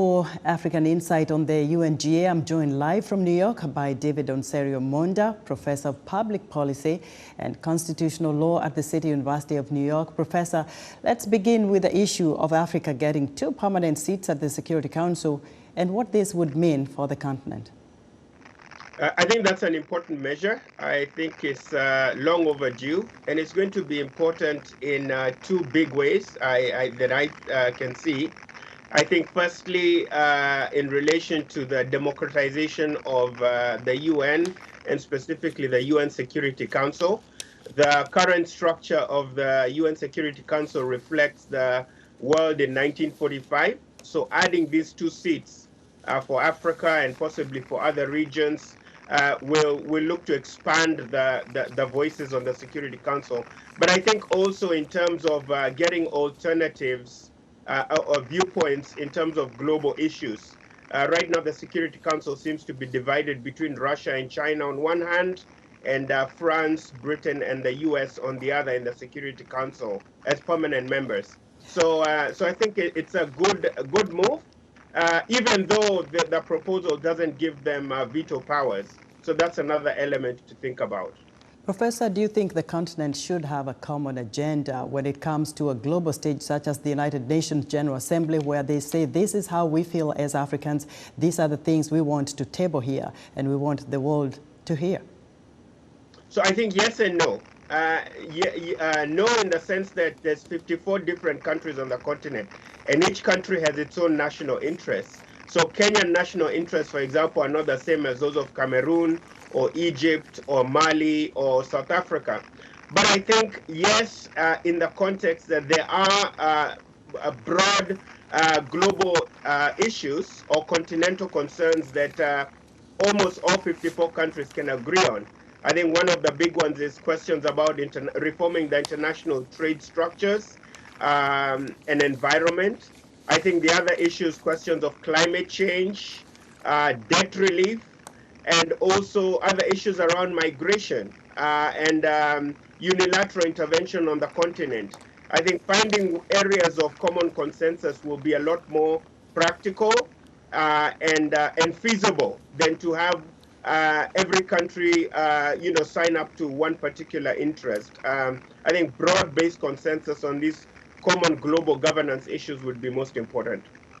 For African Insight on the UNGA, I'm joined live from New York by David Monda, Professor of Public Policy and Constitutional Law at the City University of New York. Professor, let's begin with the issue of Africa getting 2 permanent seats at the Security Council and what this would mean for the continent. I think that's an important measure. I think it's long overdue, and it's going to be important in 2 big ways that I can see. I think firstly, in relation to the democratization of the UN, and specifically the UN Security Council. The current structure of the UN Security Council reflects the world in 1945. So adding these 2 seats for Africa and possibly for other regions will look to expand the voices on the Security Council. But I think also in terms of getting alternatives or viewpoints in terms of global issues. Right now, the Security Council seems to be divided between Russia and China on one hand, and France, Britain, and the US on the other in the Security Council as permanent members. So I think it's a good move, even though the proposal doesn't give them veto powers. So that's another element to think about. Professor, do you think the continent should have a common agenda when it comes to a global stage such as the United Nations General Assembly, where they say this is how we feel as Africans, these are the things we want to table here and we want the world to hear? So I think yes and no. No in the sense that there's 54 different countries on the continent, and each country has its own national interests. So Kenyan national interests, for example, are not the same as those of Cameroon or Egypt or Mali or South Africa. But I think, yes, in the context that there are broad global issues or continental concerns that almost all 54 countries can agree on. I think one of the big ones is questions about reforming the international trade structures and environment. I think the other issues, questions of climate change, debt relief, and also other issues around migration and unilateral intervention on the continent. I think finding areas of common consensus will be a lot more practical and feasible than to have every country sign up to one particular interest. I think broad-based consensus on these common global governance issues would be most important.